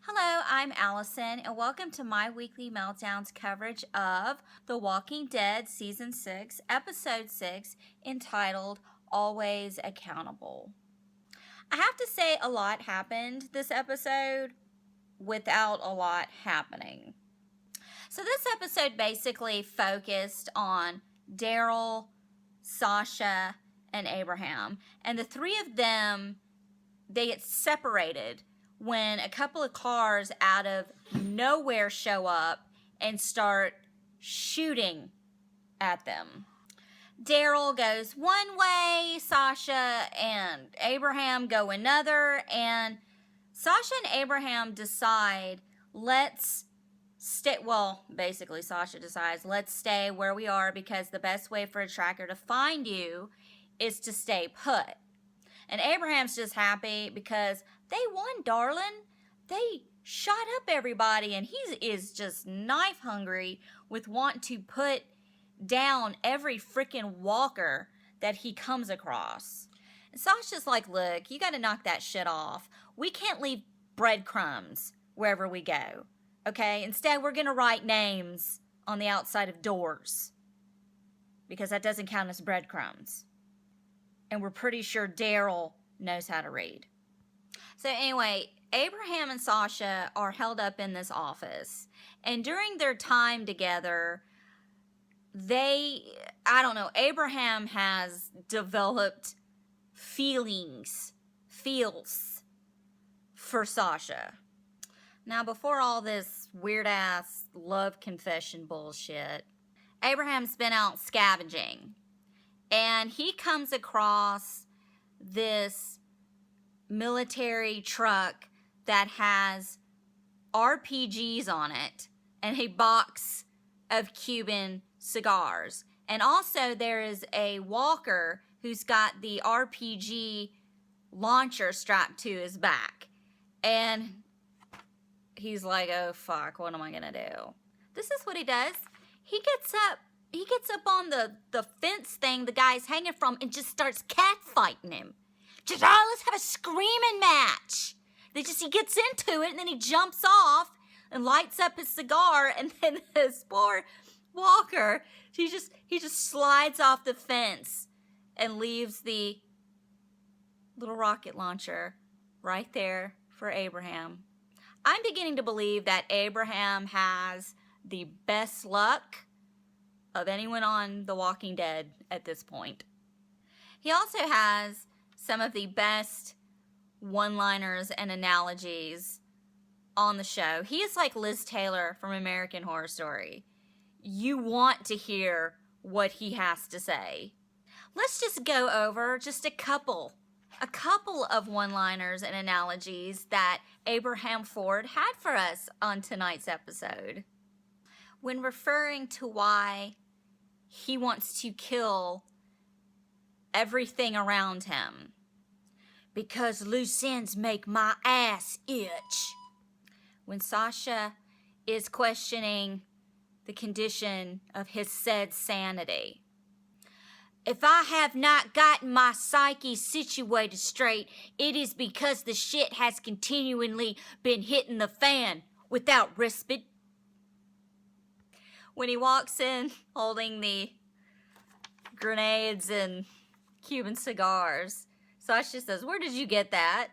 Hello, I'm Allison, and welcome to my weekly Meltdowns coverage of The Walking Dead Season 6, Episode 6, entitled Always Accountable. I have to say, a lot happened this episode without a lot happening. So this episode basically focused on Daryl, Sasha, and Abraham, and the three of them, they get separated when a couple of cars out of nowhere show up and start shooting at them. Daryl goes one way, Sasha and Abraham go another, and Sasha and Abraham decide, basically Sasha decides, let's stay where we are because the best way for a tracker to find you is to stay put. And Abraham's just happy because they won, darling. They shot up everybody, and he is just knife hungry with wanting to put down every freaking walker that he comes across. And Sasha's like, look, you got to knock that shit off. We can't leave breadcrumbs wherever we go, okay? Instead, we're going to write names on the outside of doors because that doesn't count as breadcrumbs. And we're pretty sure Daryl knows how to read. So anyway, Abraham and Sasha are held up in this office. And during their time together, Abraham has developed feels for Sasha. Now, before all this weird-ass love confession bullshit, Abraham's been out scavenging. And he comes across this military truck that has RPGs on it and a box of Cuban cigars. And also there is a walker who's got the RPG launcher strapped to his back. And he's like, oh fuck, what am I gonna do? This is what he does. He gets up on the fence thing the guy's hanging from and just starts catfighting him. Just, let's have a screaming match. He gets into it, and then he jumps off and lights up his cigar, and then this poor walker, he just slides off the fence and leaves the little rocket launcher right there for Abraham. I'm beginning to believe that Abraham has the best luck of anyone on The Walking Dead at this point. He also has some of the best one-liners and analogies on the show. He is like Liz Taylor from American Horror Story. You want to hear what he has to say. Let's just go over just a couple of one-liners and analogies that Abraham Ford had for us on tonight's episode. When referring to why he wants to kill everything around him. Because loose ends make my ass itch. When Sasha is questioning the condition of his said sanity. If I have not gotten my psyche situated straight, it is because the shit has continually been hitting the fan without respite. When he walks in holding the grenades and Cuban cigars, Sasha says, where did you get that?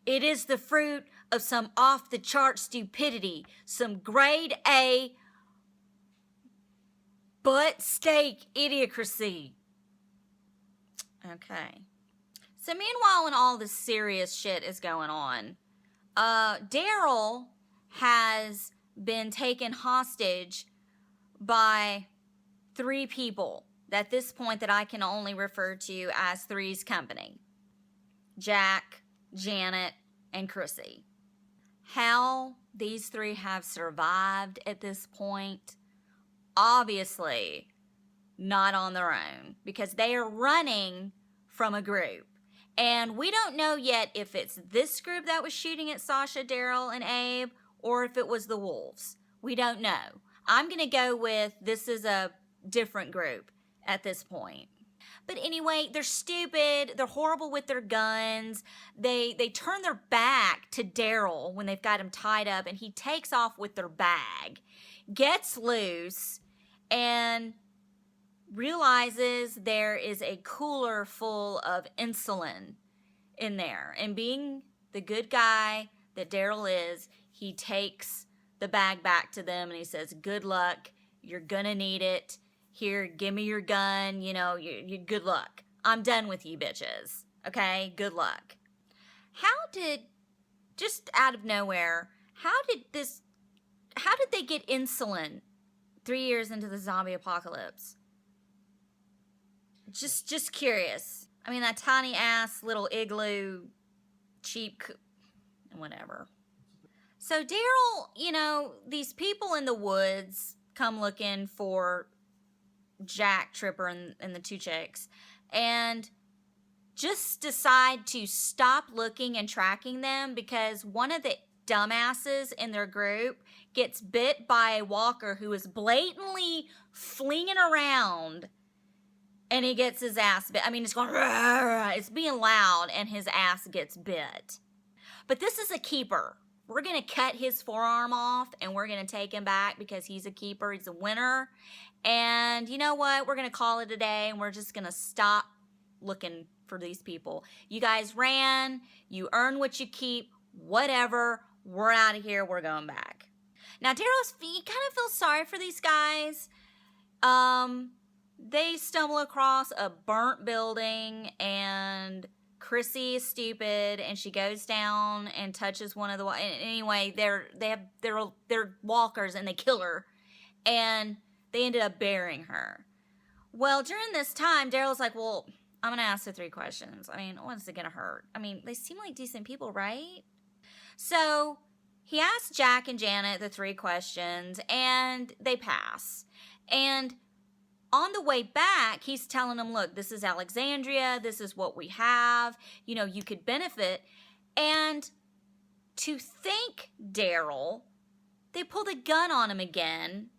It is the fruit of some off-the-chart stupidity, some grade A butt steak idiocracy. Okay. So meanwhile, when all this serious shit is going on, Daryl has been taken hostage by 3 people at this point that I can only refer to as Three's Company. Jack, Janet, and Chrissy. How these 3 have survived at this point, obviously not on their own, because they are running from a group. And we don't know yet if it's this group that was shooting at Sasha, Daryl, and Abe, or if it was the Wolves. We don't know. I'm going to go with this is a different group at this point. But anyway, they're stupid. They're horrible with their guns. They turn their back to Daryl when they've got him tied up, and he takes off with their bag, gets loose, and realizes there is a cooler full of insulin in there. And being the good guy that Daryl is, he takes the bag back to them and he says, good luck. You're gonna need it. Here, give me your gun. You know, you good luck. I'm done with you bitches. Okay? Good luck. Just out of nowhere, how did they get insulin 3 years into the zombie apocalypse? Just curious. I mean, that tiny ass little igloo, cheap, whatever. So Daryl, you know, these people in the woods come looking for Jack Tripper and the two chicks, and just decide to stop looking and tracking them because one of the dumbasses in their group gets bit by a walker who is blatantly flinging around, and he gets his ass bit. I mean, it's going, it's being loud, and his ass gets bit. But this is a keeper. We're going to cut his forearm off, and we're going to take him back because he's a keeper. He's a winner. And you know what? We're going to call it a day, and we're just going to stop looking for these people. You guys ran. You earn what you keep. Whatever. We're out of here. We're going back. Now, he kind of feels sorry for these guys. They stumble across a burnt building, and Chrissy is stupid, and she goes down and touches one of the. Anyway, they're walkers, and they kill her, and they ended up burying her. Well, during this time, Daryl's like, "Well, I'm gonna ask the 3 questions. I mean, what's it gonna hurt? I mean, they seem like decent people, right?" So he asks Jack and Janet the 3 questions, and they pass. And on the way back, he's telling them, look, this is Alexandria. This is what we have. You know, you could benefit. And to thank Daryl, they pull the gun on him again.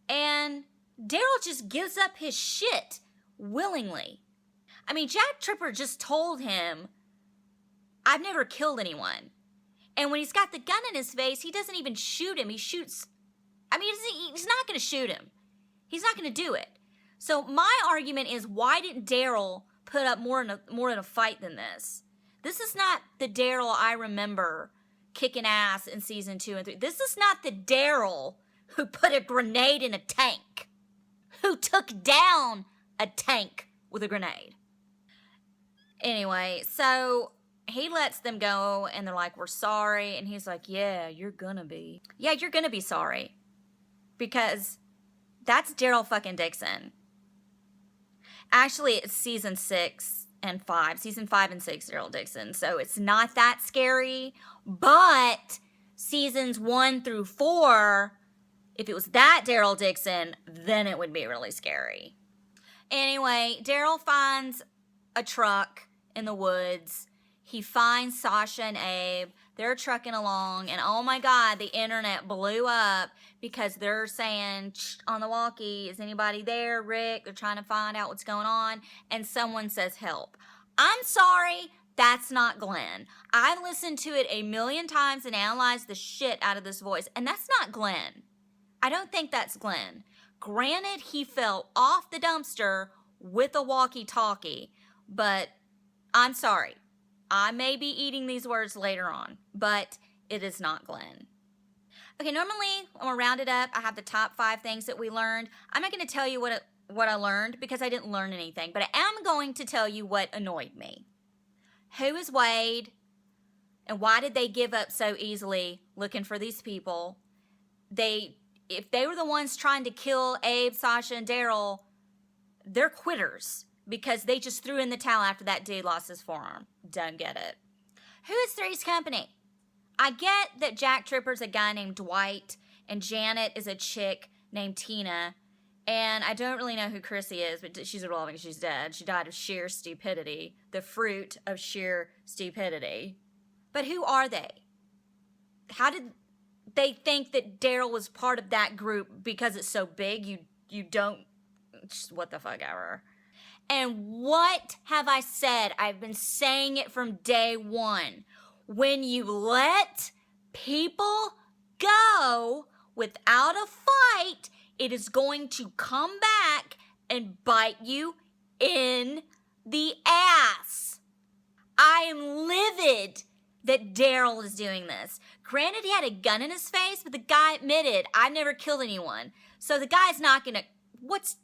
And Daryl just gives up his shit willingly. I mean, Jack Tripper just told him, I've never killed anyone. And when he's got the gun in his face, he doesn't even shoot him. He shoots. I mean, he's not going to shoot him. He's not going to do it. So my argument is, why didn't Daryl put up more in a fight than this? This is not the Daryl I remember kicking ass in season 2 and 3. This is not the Daryl who put a grenade in a tank, who took down a tank with a grenade. Anyway, so he lets them go, and they're like, we're sorry. And he's like, yeah, you're gonna be. Yeah, you're gonna be sorry. Because that's Daryl fucking Dixon. Actually, it's season 6 and 5. Season 5 and 6, Daryl Dixon. So it's not that scary. But seasons 1 through 4, if it was that Daryl Dixon, then it would be really scary. Anyway, Daryl finds a truck in the woods. He finds Sasha and Abe. They're trucking along, and oh my God, the internet blew up because they're saying on the walkie, is anybody there, Rick? They're trying to find out what's going on, and someone says help. I'm sorry, that's not Glenn. I've listened to it a million times and analyzed the shit out of this voice, and that's not Glenn. I don't think that's Glenn. Granted, he fell off the dumpster with a walkie-talkie, but I'm sorry. I may be eating these words later on, but it is not Glenn. Okay, normally when we're rounded up, I have the top 5 things that we learned. I'm not going to tell you what I learned because I didn't learn anything, but I am going to tell you what annoyed me. Who is Wade, and why did they give up so easily looking for these people? If they were the ones trying to kill Abe, Sasha, and Daryl, they're quitters. Because they just threw in the towel after that dude lost his forearm. Don't get it. Who is Three's Company? I get that Jack Tripper's a guy named Dwight, and Janet is a chick named Tina, and I don't really know who Chrissy is, but she's irrelevant because she's dead. She died of sheer stupidity, the fruit of sheer stupidity. But who are they? How did they think that Daryl was part of that group because it's so big? You don't, just what the fuck ever. And what have I said? I've been saying it from day one. When you let people go without a fight, it is going to come back and bite you in the ass. I am livid that Daryl is doing this. Granted, he had a gun in his face, but the guy admitted, I've never killed anyone. So the guy's not gonna,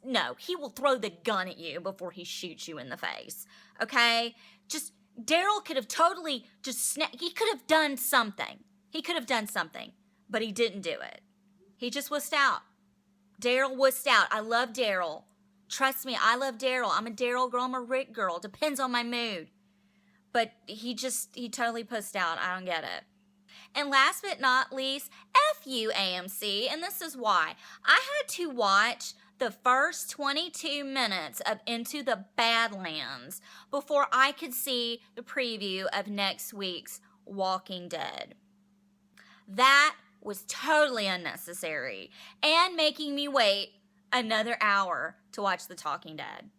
no, he will throw the gun at you before he shoots you in the face. Okay? Just, Daryl could have totally he could have done something. He could have done something, but he didn't do it. He just wussed out. Daryl wussed out. I love Daryl. Trust me, I love Daryl. I'm a Daryl girl, I'm a Rick girl. Depends on my mood. But he totally pussed out. I don't get it. And last but not least, F you, AMC. And this is why. I had to watch the first 22 minutes of Into the Badlands before I could see the preview of next week's Walking Dead. That was totally unnecessary and making me wait another hour to watch The Talking Dead.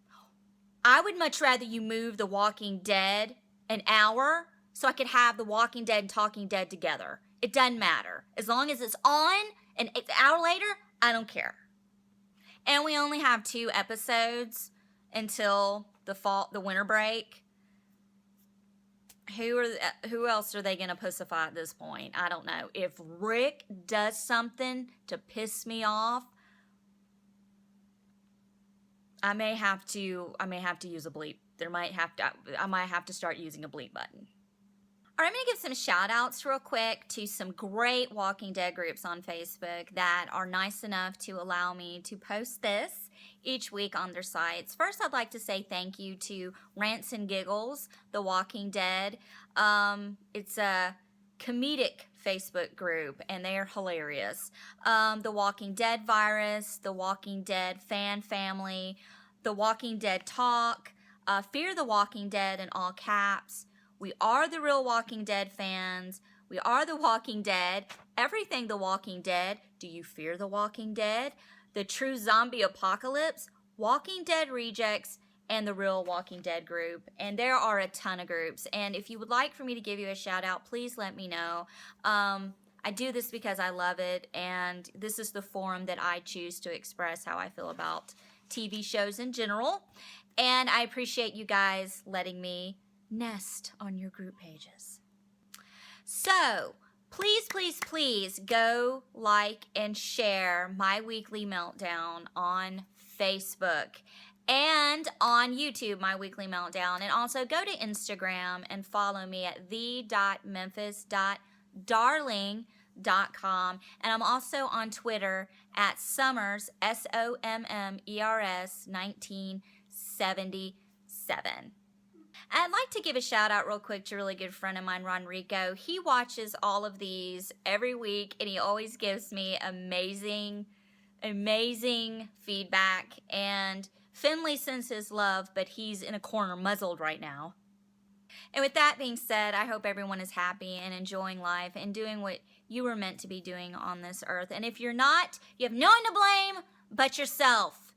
I would much rather you move The Walking Dead an hour so I could have The Walking Dead and Talking Dead together. It doesn't matter. As long as it's on and it's an hour later, I don't care. And we only have 2 episodes until the winter break. Who else are they going to pussify at this point? I don't know. If Rick does something to piss me off, I may have to use a bleep. I might have to start using a bleep button. All right, I'm going to give some shout outs real quick to some great Walking Dead groups on Facebook that are nice enough to allow me to post this each week on their sites. First, I'd like to say thank you to Rants and Giggles, The Walking Dead. It's a comedic Facebook group, and they are hilarious. The Walking Dead Virus, The Walking Dead Fan Family, The Walking Dead Talk, Fear the Walking Dead in all caps. We are the real Walking Dead fans. We are the Walking Dead. Everything the Walking Dead. Do you fear the Walking Dead? The True Zombie Apocalypse, Walking Dead Rejects, and the Real Walking Dead group. And there are a ton of groups. And if you would like for me to give you a shout out, please let me know. I do this because I love it. And this is the forum that I choose to express how I feel about TV shows in general. And I appreciate you guys letting me nest on your group pages. So, please go like and share my weekly meltdown on Facebook and on YouTube, my weekly meltdown. And also go to Instagram and follow me at the.memphis.darling.com. And I'm also on Twitter at Summers, SOMMERS 1977. I'd like to give a shout out real quick to a really good friend of mine, Ronrico. He watches all of these every week, and he always gives me amazing feedback. And Finley sends his love, but he's in a corner muzzled right now. And with that being said, I hope everyone is happy and enjoying life and doing what you were meant to be doing on this earth. And if you're not, you have no one to blame but yourself.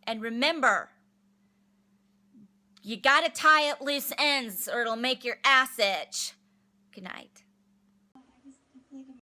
And remember, you gotta tie up loose ends or it'll make your ass itch. Good night.